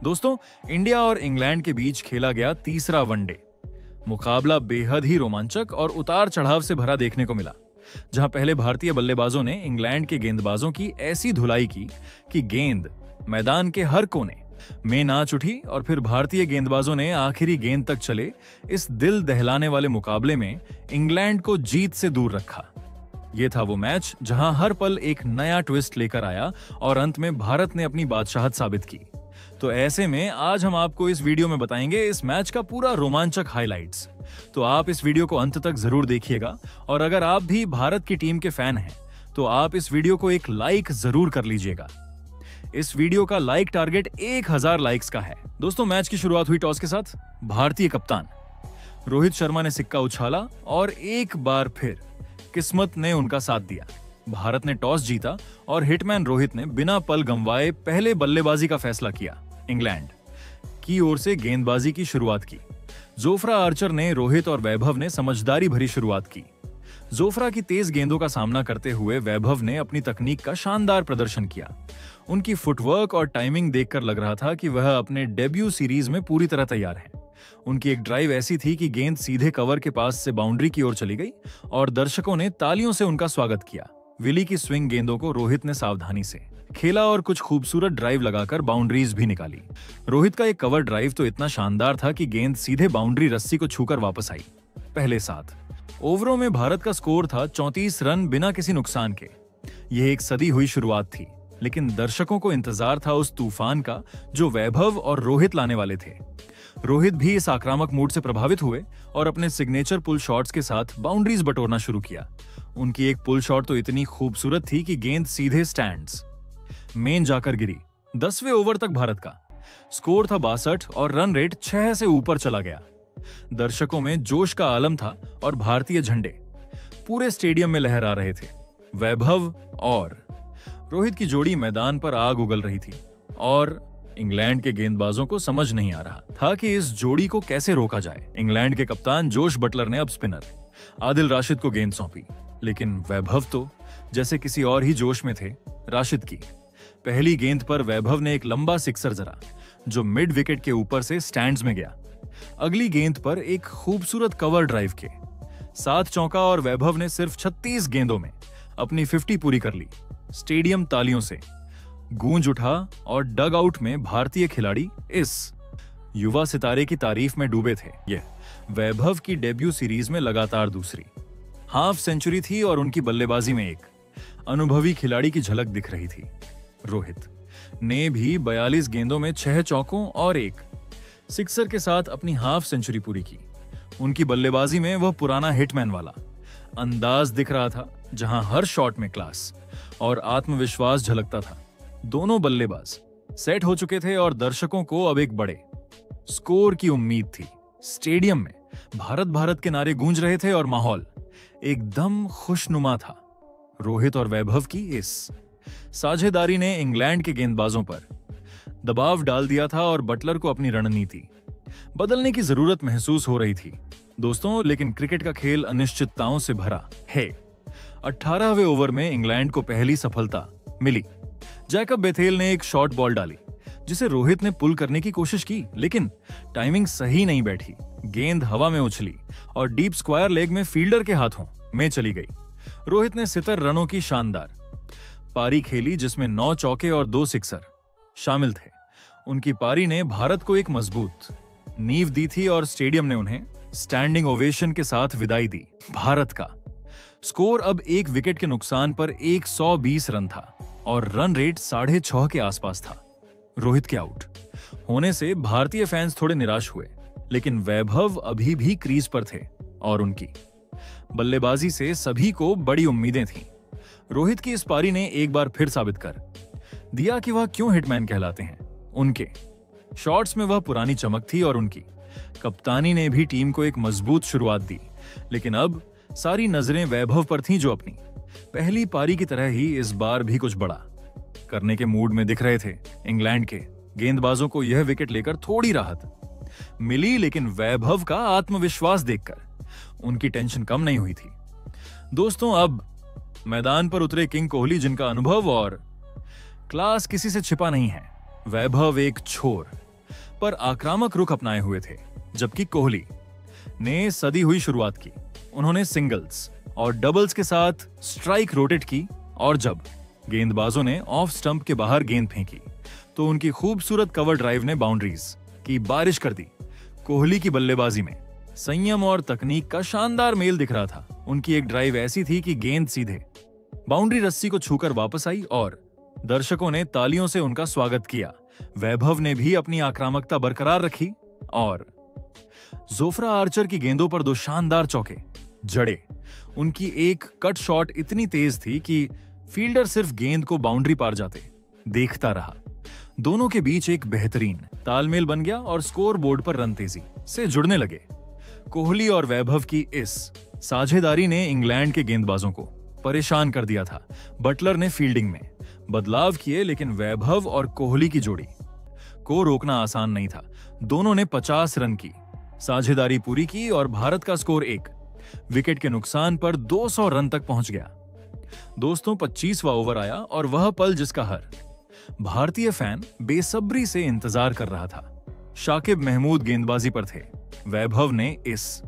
दोस्तों, इंडिया और इंग्लैंड के बीच खेला गया तीसरा वनडे मुकाबला बेहद ही रोमांचक और उतार चढ़ाव से भरा देखने को मिला, जहां पहले भारतीय बल्लेबाजों ने इंग्लैंड के गेंदबाजों की ऐसी धुलाई की कि गेंद मैदान के हर कोने में नाच उठी और फिर भारतीय गेंदबाजों ने आखिरी गेंद तक चले इस दिल दहलाने वाले मुकाबले में इंग्लैंड को जीत से दूर रखा। यह था वो मैच जहां हर पल एक नया ट्विस्ट लेकर आया और अंत में भारत ने अपनी बादशाहत साबित की। तो ऐसे में आज हम आपको इस वीडियो में बताएंगे इस मैच का पूरा रोमांचक हाइलाइट्स। तो आप इस वीडियो को अंत तक जरूर देखिएगा और अगर आप भी भारत की टीम के फैन हैं तो आप इस वीडियो को एक लाइक जरूर कर लीजिएगा। इस वीडियो का लाइक टारगेट 1000 लाइक्स का है। दोस्तों, मैच की शुरुआत हुई टॉस के साथ। भारतीय कप्तान रोहित शर्मा ने सिक्का उछाला और एक बार फिर किस्मत ने उनका साथ दिया। भारत ने टॉस जीता और हिटमैन रोहित ने बिना पल गंवाए पहले बल्लेबाजी का फैसला किया। इंग्लैंड की ओर से गेंदबाजी की शुरुआत की। जोफ्रा आर्चर ने रोहित और वैभव ने समझदारी भरी शुरुआत की। जोफ्रा की तेज गेंदों का सामना करते हुए वैभव ने अपनी तकनीक का शानदार प्रदर्शन किया। उनकी फुटवर्क और टाइमिंग देखकर लग रहा था कि वह अपने डेब्यू सीरीज में पूरी तरह तैयार हैं। उनकी एक ड्राइव ऐसी थी कि गेंद सीधे कवर के पास से बाउंड्री की ओर चली गई और दर्शकों ने तालियों से उनका स्वागत किया। विली की स्विंग गेंदों को रोहित ने सावधानी से खेला और कुछ खूबसूरत ड्राइव लगाकर बाउंड्रीज भी निकाली। रोहित का एक कवर ड्राइव तो इतना शानदार था कि गेंद सीधे बाउंड्री रस्सी को छूकर वापस आई। पहले 7 ओवरों में भारत का स्कोर था 34 रन बिना किसी नुकसान के। यह एक सदी हुई शुरुआत थी, लेकिन दर्शकों को इंतजार था उस तूफान का जो वैभव और रोहित लाने वाले थे। रोहित भी इस आक्रामक मूड से प्रभावित हुए और अपने सिग्नेचर पुल शॉट्स के साथ बाउंड्रीज बटोरना शुरू किया। उनकी एक पुल शॉट तो इतनी खूबसूरत थी कि गेंद सीधे स्टैंड्स में जाकर गिरी। 10वें ओवर तक भारत का स्कोर था 62 और रन रेट 6 से ऊपर चला गया। दर्शकों में जोश का आलम था और भारतीय झंडे पूरे स्टेडियम में लहरा रहे थे। वैभव और रोहित की जोड़ी मैदान पर आग उगल रही थी और इंग्लैंड के गेंदबाजों को समझ नहीं आ रहा था कि इस जोड़ी को कैसे रोका जाए। इंग्लैंड के कप्तान जोश बटलर ने अब स्पिनर आदिल राशिद को गेंद सौंपी, लेकिन वैभव तो जैसे किसी और ही जोश में थे। राशिद की पहली गेंद पर वैभव ने एक लंबा सिक्सर जरा जो मिड विकेट के ऊपर से स्टैंड्स में गया। अगली गेंद पर एक खूबसूरत कवर ड्राइव के 7 चौका और वैभव ने सिर्फ 36 गेंदों में अपनी 50 पूरी कर ली। स्टेडियम तालियों से गूंज उठा और डग आउट में भारतीय खिलाड़ी इस युवा सितारे की तारीफ में डूबे थे। यह वैभव की डेब्यू सीरीज में लगातार दूसरी हाफ सेंचुरी थी और उनकी बल्लेबाजी में एक अनुभवी खिलाड़ी की झलक दिख रही थी। रोहित ने भी 42 गेंदों में 6 चौकों और एक सिक्सर के साथ अपनी हाफ सेंचुरी पूरी की। उनकी बल्लेबाजी में वह पुराना हिटमैन वाला अंदाज दिख रहा था, जहां हर शॉट में क्लास और आत्मविश्वास झलकता था। दोनों बल्लेबाज सेट हो चुके थे और दर्शकों को अब एक बड़े स्कोर की उम्मीद थी। स्टेडियम में भारत भारत के नारे गूंज रहे थे और माहौल एकदम खुशनुमा था। रोहित और वैभव की इस साझेदारी ने इंग्लैंड के गेंदबाजों पर दबाव डाल दिया था और बटलर को अपनी रणनीति बदलने की जरूरत महसूस हो रही थी। दोस्तों, लेकिन क्रिकेट का खेल अनिश्चितताओं से भरा है। 18वें ओवर में इंग्लैंड को पहली सफलता मिली। जैकब बेथेल ने एक शॉर्ट बॉल डाली जिसे रोहित ने पुल करने की कोशिश की, लेकिन टाइमिंग सही नहीं बैठी। गेंद हवा में उछली और डीप स्क्वायर लेग में फील्डर के हाथों में चली गई। रोहित ने 70 रनों की शानदार पारी खेली जिसमें 9 चौके और 2 सिक्सर शामिल थे। उनकी पारी ने भारत को एक मजबूत नींव दी थी और स्टेडियम ने उन्हें स्टैंडिंग ओवेशन के साथ विदाई दी। भारत का स्कोर अब एक विकेट के नुकसान पर 120 रन था और रन रेट 6.5 के आसपास था। रोहित के आउट होने से भारतीय फैंस थोड़े निराश हुए, लेकिन वैभव अभी भी क्रीज पर थे और उनकी बल्लेबाजी से सभी को बड़ी उम्मीदें थीं। रोहित की इस पारी ने एक बार फिर साबित कर दिया कि वह क्यों हिटमैन कहलाते हैं। उनके शॉट्स में वह पुरानी चमक थी और उनकी कप्तानी ने भी टीम को एक मजबूत शुरुआत दी। लेकिन अब सारी नजरें वैभव पर थीं, जो अपनी पहली पारी की तरह ही इस बार भी कुछ बड़ा करने के मूड में दिख रहे थे। इंग्लैंड के गेंदबाजों को यह विकेट लेकर थोड़ी राहत मिली, लेकिन वैभव का आत्मविश्वास देखकर उनकी टेंशन कम नहीं हुई थी। दोस्तों, अब मैदान पर उतरे किंग कोहली, जिनका अनुभव और क्लास किसी से छिपा नहीं है। वैभव एक छोर पर आक्रामक रुख अपनाए हुए थे, जबकि कोहली ने सदी हुई शुरुआत की। उन्होंने सिंगल्स और डबल्स के साथ स्ट्राइक रोटेट की और जब गेंदबाजों ने ऑफ स्टंप के बाहर गेंद फेंकी तो उनकी खूबसूरत कवर ड्राइव ने बाउंड्रीज की बारिश कर दी। कोहली की बल्लेबाजी में संयम और तकनीक का शानदार मेल दिख रहा था। उनकी एक ड्राइव ऐसी थी कि गेंद सीधे बाउंड्री रस्सी को छूकर वापस आई और दर्शकों ने तालियों से उनका स्वागत किया। वैभव ने भी अपनी आक्रामकता बरकरार रखी और जोफ्रा आर्चर की गेंदों पर 2 शानदार चौके जड़े। उनकी एक कट शॉट इतनी तेज थी कि फील्डर सिर्फ गेंद को बाउंड्री पार जाते देखता रहा। दोनों के बीच एक बेहतरीन तालमेल बन गया और स्कोर बोर्ड पर रन तेजी से जुड़ने लगे। कोहली और वैभव की इस साझेदारी ने इंग्लैंड के गेंदबाजों को परेशान कर दिया था। बटलर ने फील्डिंग में बदलाव किए, लेकिन वैभव और कोहली की जोड़ी को रोकना आसान नहीं था। दोनों ने 50 रन की साझेदारी पूरी की और भारत का स्कोर 1 विकेट के नुकसान पर 200 रन तक पहुंच गया। दोस्तों, 25वां ओवर आया और वह पल जिसका हर भारतीय फैन बेसब्री से इंतजार कर रहा था। शाकिब महमूद गेंदबाजी पर थे। वैभव ने इस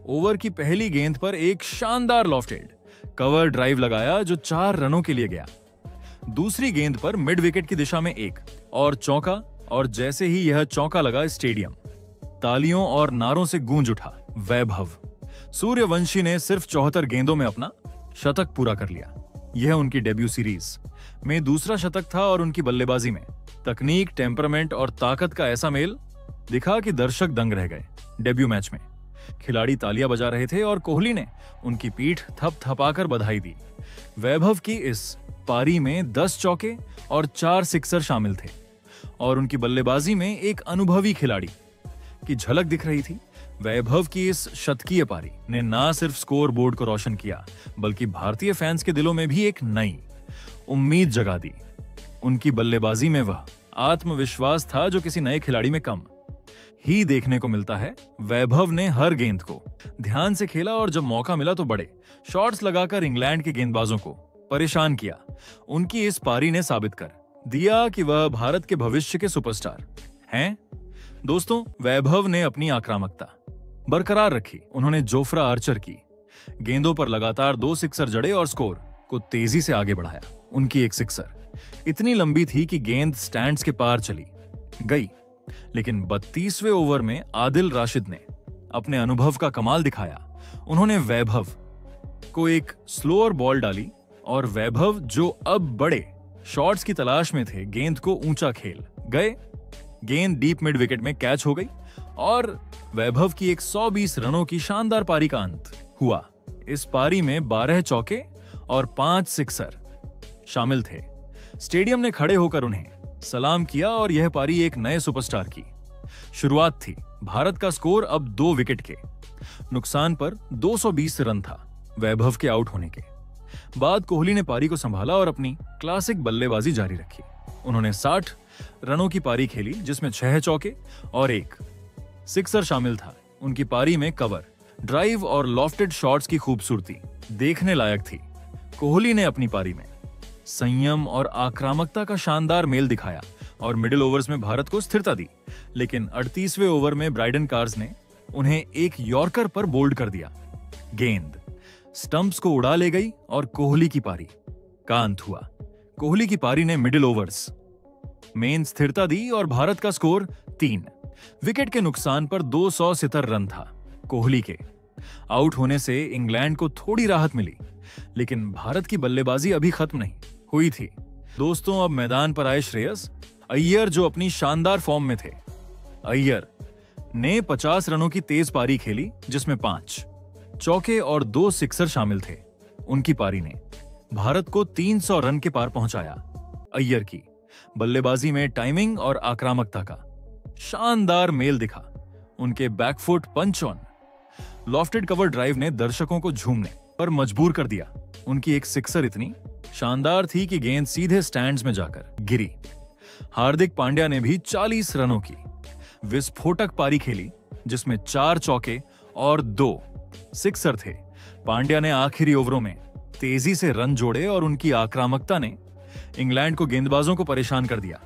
ओवर की पहली गेंद पर एक शानदार लॉफ्टेड कवर ड्राइव लगाया जो 4 रनों के लिए गया। दूसरी गेंद पर मिड विकेट की दिशा में एक और चौका, और जैसे ही यह चौका लगा स्टेडियम तालियों और नारों से गूंज उठा। वैभव सूर्यवंशी ने सिर्फ 74 गेंदों में अपना शतक पूरा कर लिया। यह उनकी डेब्यू सीरीज में दूसरा शतक था और उनकी बल्लेबाजी में तकनीक, टेम्परामेंट और ताकत का ऐसा मेल दिखा कि दर्शक दंग रह गए। डेब्यू मैच में खिलाड़ी तालियां बजा रहे थे और कोहली ने उनकी पीठ थपथपाकर बधाई दी। वैभव की इस पारी में 10 चौके और 4 सिक्सर शामिल थे और उनकी बल्लेबाजी में एक अनुभवी खिलाड़ी की झलक दिख रही थी। वैभव की इस शतकीय पारी ने न सिर्फ स्कोर बोर्ड को रोशन किया, बल्कि भारतीय फैंस के दिलों में भी एक नई उम्मीद जगा दी। उनकी बल्लेबाजी में वह आत्मविश्वास था जो किसी नए खिलाड़ी में कम ही देखने को मिलता है। वैभव ने हर गेंद को ध्यान से खेला और जब मौका मिला तो बड़े शॉट्स लगाकर इंग्लैंड के गेंदबाजों को परेशान किया। उनकी इस पारी ने साबित कर दिया कि वह भारत के भविष्य के सुपरस्टार हैं। दोस्तों, वैभव ने अपनी आक्रामकता बरकरार रखी। उन्होंने जोफ्रा आर्चर की गेंदों पर लगातार 2 सिक्सर जड़े और स्कोर को तेजी से आगे बढ़ाया। उनकी एक सिक्सर इतनी लंबी थी कि गेंद स्टैंड्स के पार चली गई, लेकिन 32वें ओवर में आदिल राशिद ने अपने अनुभव का कमाल दिखाया। उन्होंने वैभव को एक स्लोअर बॉल डाली और वैभव, जो अब बड़े शॉट्स की तलाश में थे, गेंद को ऊंचा खेल गए। गेंद डीप मिड विकेट में कैच हो गई और वैभव की 120 रनों की शानदार पारी का अंत हुआ। इस पारी में 12 चौके और 5 सिक्सर शामिल थे। स्टेडियम ने खड़े होकर उन्हें सलाम किया और यह पारी एक नए सुपरस्टार की शुरुआत थी। भारत का स्कोर अब 2 विकेट के नुकसान पर 220 रन था। वैभव के आउट होने के बाद कोहली ने पारी को संभाला और अपनी क्लासिक बल्लेबाजी जारी रखी। उन्होंने 60 रनों की पारी खेली, जिसमें 6 चौके और 1 सिक्सर शामिल था। उनकी पारी में कवर ड्राइव और लॉफ्टेड शॉट्स की खूबसूरती देखने लायक थी। कोहली ने अपनी पारी में संयम और आक्रामकता का शानदार मेल दिखाया और मिडिल ओवर्स में भारत को स्थिरता दी, लेकिन 38वें ओवर में ब्राइडन कार्स ने उन्हें एक यॉर्कर पर बोल्ड कर दिया। गेंद स्टंप्स को उड़ा ले गई और कोहली की पारी का अंत हुआ। कोहली की पारी ने मिडिल ओवर्स में स्थिरता दी और भारत का स्कोर 3 विकेट के नुकसान पर 270 रन था। कोहली के आउट होने से इंग्लैंड को थोड़ी राहत मिली, लेकिन भारत की बल्लेबाजी अभी खत्म नहीं हुई थी। दोस्तों, अब मैदान पर आए श्रेयस अय्यर, जो अपनी शानदार फॉर्म में थे। अय्यर ने 50 रनों की तेज पारी खेली, जिसमें 5 चौके और 2 सिक्सर शामिल थे। उनकी पारी ने भारत को 300 रन के पार पहुंचाया। अय्यर की बल्लेबाजी में टाइमिंग और आक्रामकता का शानदार मेल दिखा। उनके backfoot punch on lofted cover drive ने दर्शकों को झूमने पर मजबूर कर दिया। उनकी एक सिक्सर इतनी शानदार थी कि गेंद सीधे स्टैंड्स में जाकर गिरी। हार्दिक पांड्या ने भी 40 रनों की विस्फोटक पारी खेली, जिसमें 4 चौके और 2 सिक्सर थे। पांड्या ने आखिरी ओवरों में तेजी से रन जोड़े और उनकी आक्रामकता ने इंग्लैंड को गेंदबाजों को परेशान कर दिया।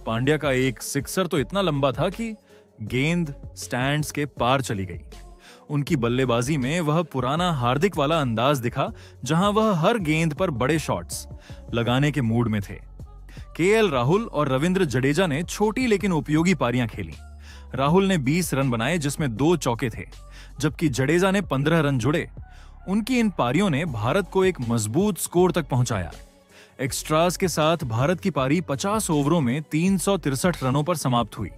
पांड्या का एक सिक्सर तो इतना लंबा था कि गेंद स्टैंड्स के पार चली गई। उनकी बल्लेबाजी में वह पुराना हार्दिक वाला अंदाज दिखा, जहां वह हर गेंद पर बड़े शॉट्स लगाने के मूड में थे। केएल राहुल और रविंद्र जडेजा ने छोटी लेकिन उपयोगी पारियां खेली। राहुल ने 20 रन बनाए, जिसमें 2 चौके थे, जबकि जडेजा ने 15 रन जुड़े। उनकी इन पारियों ने भारत को एक मजबूत स्कोर तक पहुंचाया। एक्स्ट्रास के साथ भारत की पारी 50 ओवरों में 363 रनों पर समाप्त हुई।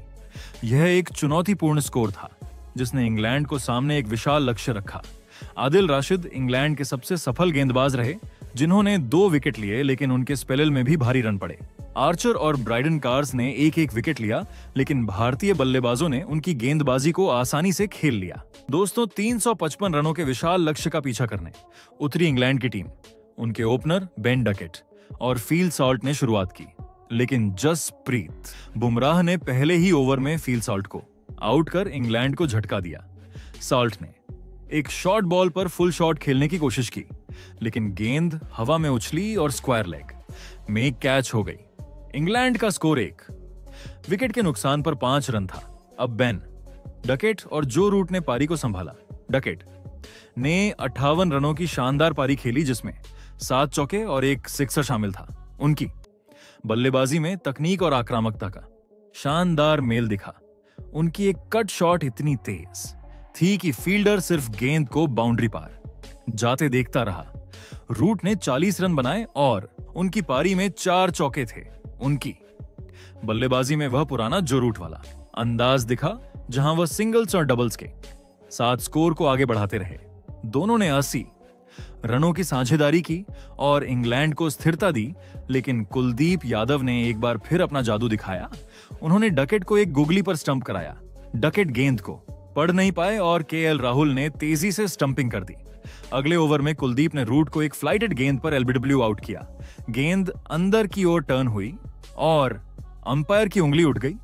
यह एक चुनौतीपूर्ण स्कोर था, जिसने इंग्लैंड को सामने एक विशाल लक्ष्य रखा। आदिल राशिद इंग्लैंड के सबसे सफल गेंदबाज रहे, जिन्होंने 2 विकेट लिए, लेकिन उनके स्पेल में भी भारी रन पड़े। आर्चर और ब्राइडन कार्स ने एक एक विकेट लिया, लेकिन भारतीय बल्लेबाजों ने उनकी गेंदबाजी को आसानी से खेल लिया। दोस्तों, 355 रनों के विशाल लक्ष्य का पीछा करने उतरी इंग्लैंड की टीम। उनके ओपनर बेन डकेट और फील सॉल्ट ने शुरुआत की, लेकिन जसप्रीत बुमराह ने पहले ही ओवर में फील सॉल्ट को आउट कर इंग्लैंड को झटका दिया। सॉल्ट ने एक शॉर्ट बॉल पर फुल शॉट खेलने की कोशिश की, लेकिन गेंद हवा में उछली और स्क्वायर लेग में कैच हो गई। इंग्लैंड का स्कोर 1 विकेट के नुकसान पर 5 रन था। अब बेन डकेट और जो रूट ने पारी को संभाला। डकेट ने 58 रनों की शानदार पारी खेली, जिसमें 7 चौके और एक सिक्सर शामिल था। उनकी बल्लेबाजी में तकनीक और आक्रामकता का शानदार मेल दिखा। उनकी एक कट शॉट इतनी तेज थी कि फील्डर सिर्फ गेंद को बाउंड्री पार जाते देखता रहा। रूट ने 40 रन बनाए और उनकी पारी में 4 चौके थे। उनकी बल्लेबाजी में वह पुराना जो रूट वाला अंदाज दिखा, जहां वह सिंगल्स और डबल्स के साथ स्कोर को आगे बढ़ाते रहे। दोनों ने 80 रनों की साझेदारी की और इंग्लैंड को स्थिरता दी, लेकिन कुलदीप यादव ने एक बार फिर अपना जादू दिखाया। उन्होंने डकेट को एक गुगली पर स्टंप कराया। डकेट गेंद को पढ़ नहीं पाए और केएल राहुल ने तेजी से स्टंपिंग कर दी। अगले ओवर में कुलदीप ने रूट को एक फ्लाइटेड गेंद पर एलबीडब्ल्यू आउट किया। गेंद अंदर की ओर टर्न हुई और अंपायर की उंगली उठ गई।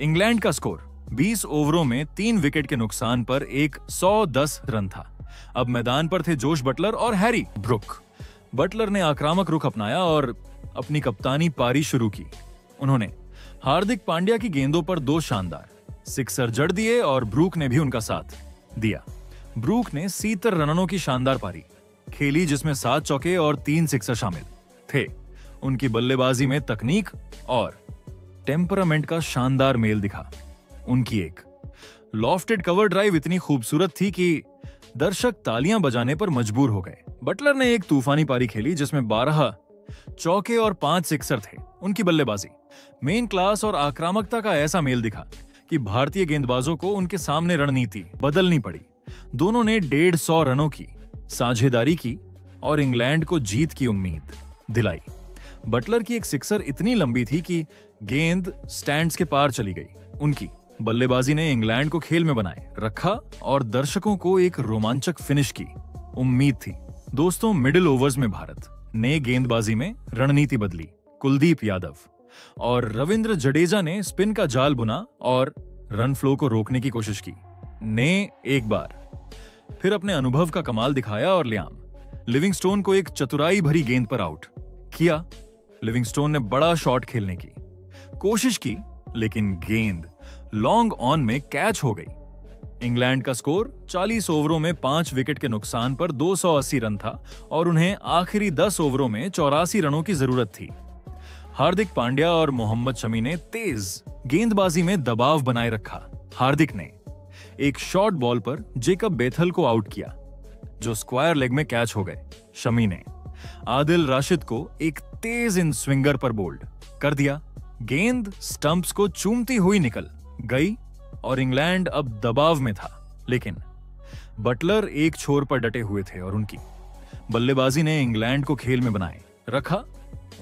इंग्लैंड का स्कोर 20 ओवरों में 3 विकेट के नुकसान पर एक 110 रन था। अब मैदान पर थे जोश बटलर और हैरी ब्रुक। बटलर ने आक्रामक रुख अपनाया और अपनी कप्तानी पारी शुरू की। उन्होंने हार्दिक पांड्या की गेंदों पर 2 शानदार सिक्सर जड़ दिए और ब्रूक ने भी उनका साथ दिया। ब्रूक ने 70 रनों की शानदार पारी खेली, जिसमें 7 चौके और 3 सिक्सर शामिल थे। उनकी बल्लेबाजी में तकनीक और टेम्परामेंट का शानदार मेल दिखा। उनकी एक लॉफ्टेड कवर ड्राइव इतनी खूबसूरत थी कि दर्शक तालियां बजाने पर मजबूर हो गए। बटलर ने एक तूफानी पारी खेली, जिसमें 12 चौके और 5 सिक्सर थे। उनकी बल्लेबाजी मेन क्लास और आक्रामकता का ऐसा मेल दिखा कि भारतीय गेंदबाजों को उनके सामने रणनीति बदलनी पड़ी। दोनों ने 150 रनों की साझेदारी की और इंग्लैंड को जीत की उम्मीद दिलाई। बटलर की एक सिक्सर इतनी लंबी थी कि गेंद स्टैंड्स के पार चली गई। उनकी बल्लेबाजी ने इंग्लैंड को खेल में बनाए रखा और दर्शकों को एक रोमांचक फिनिश की उम्मीद थी। दोस्तों, मिडिल ओवर्स में भारत ने गेंदबाजी में रणनीति बदली। कुलदीप यादव और रविंद्र जडेजा ने स्पिन का जाल बुना और रन फ्लो को रोकने की कोशिश की। ने एक बार फिर अपने अनुभव का कमाल दिखाया और लिविंगस्टोन को एक चतुराई भरी गेंद पर आउट किया। लिविंगस्टोन ने बड़ा शॉट खेलने की कोशिश की, लेकिन गेंद लॉन्ग ऑन में कैच हो गई। इंग्लैंड का स्कोर 40 ओवरों में 5 विकेट के नुकसान पर 280 रन था और उन्हें आखिरी 10 ओवरों में 84 रनों की जरूरत थी। हार्दिक पांड्या और मोहम्मद शमी ने तेज गेंदबाजी में दबाव बनाए रखा। हार्दिक ने एक शॉर्ट बॉल पर जेकब बेथल को आउट किया, जो स्क्वायर लेग में कैच हो गए। शमी ने आदिल राशिद को एक तेज इन स्विंगर पर बोल्ड कर दिया। गेंद स्टंप्स को चूमती हुई निकल गई और इंग्लैंड अब दबाव में था, लेकिन बटलर एक छोर पर डटे हुए थे और उनकी बल्लेबाजी ने इंग्लैंड को खेल में बनाए रखा।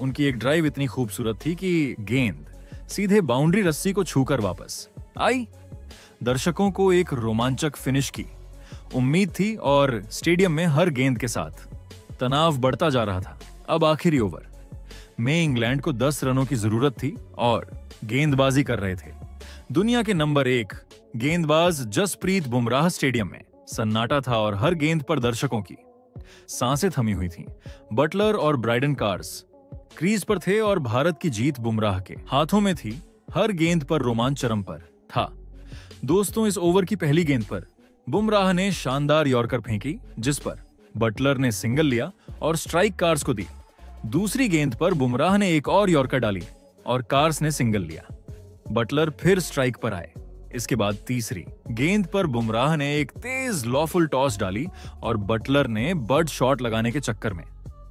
उनकी एक ड्राइव इतनी खूबसूरत थी कि गेंद सीधे बाउंड्री रस्सी को छूकर वापस आई। दर्शकों को एक रोमांचक फिनिश की उम्मीद थी और स्टेडियम में हर गेंद के साथ तनाव बढ़ता जा रहा था। अब आखिरी ओवर में इंग्लैंड को 10 रनों की जरूरत थी और गेंदबाजी कर रहे थे दुनिया के नंबर 1 गेंदबाज जसप्रीत बुमराह। स्टेडियम में सन्नाटा था और हर गेंद पर दर्शकों की सांसें थमी हुई थीं। बटलर और ब्राइडन कार्स क्रीज पर थे और भारत की जीत बुमराह के हाथों में थी। हर गेंद पर रोमांच चरम पर था। दोस्तों, इस ओवर की पहली गेंद पर बुमराह ने शानदार यॉर्कर फेंकी, जिस पर बटलर ने सिंगल लिया और स्ट्राइक कार्स को दी। दूसरी गेंद पर बुमराह ने एक और यॉर्कर डाली और कार्स ने सिंगल लिया। बटलर फिर स्ट्राइक पर आए। इसके बाद तीसरी गेंद पर बुमराह ने एक तेज लॉफुल टॉस डाली और बटलर ने बर्ड शॉट लगाने के चक्कर में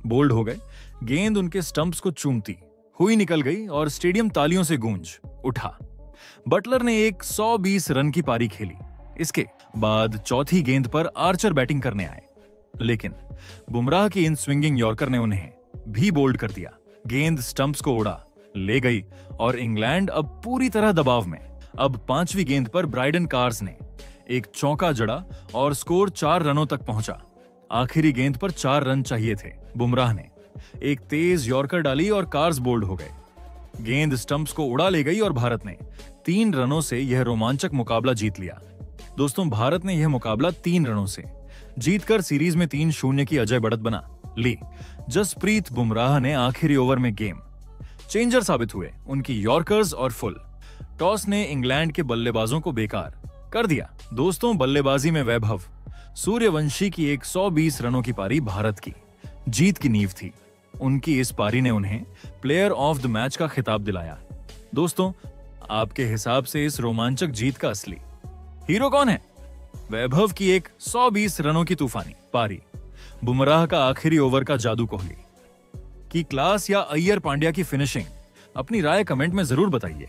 बोल्ड हो गए। गेंद उनके स्टंप्स को चूमती हुई निकल गई और स्टेडियम तालियों से गूंज उठा। बटलर ने एक 120 रन की पारी खेली। इसके बाद चौथी गेंद पर आर्चर बैटिंग करने आए, लेकिन बुमराह की इन स्विंगिंग यॉर्कर ने उन्हें भी बोल्ड कर दिया। गेंद स्टंप्स को उड़ा ले गई और इंग्लैंड अब पूरी तरह दबाव में। अब पांचवी गेंद पर ब्राइडन कार्स ने एक चौका जड़ा और स्कोर 4 रनों तक पहुंचा। आखिरी गेंद पर 4 रन चाहिए थे। बुमराह ने एक तेज यॉर्कर डाली और कार्स बोल्ड हो गए। गेंद स्टंप्स को उड़ा ले गई और भारत ने 3 रनों से यह रोमांचक मुकाबला जीत लिया। दोस्तों, भारत ने यह मुकाबला 3 रनों से जीतकर सीरीज में 3-0 की अजय बढ़त बना ली। जसप्रीत बुमराह ने आखिरी ओवर में गेम चेंजर साबित हुए। उनकी यॉर्कर्स और फुल टॉस ने इंग्लैंड के बल्लेबाजों को बेकार कर दिया। दोस्तों, बल्लेबाजी में वैभव सूर्यवंशी की एक 120 रनों की पारी भारत की जीत की नींव थी। उनकी इस पारी ने उन्हें प्लेयर ऑफ द मैच का खिताब दिलाया। दोस्तों, आपके हिसाब से इस रोमांचक जीत का असली हीरो कौन है? वैभव की एक 120 रनों की तूफानी पारी, बुमराह का आखिरी ओवर का जादू कोहली की क्लास या अय्यर पांड्या की फिनिशिंग? अपनी राय कमेंट में जरूर बताइए।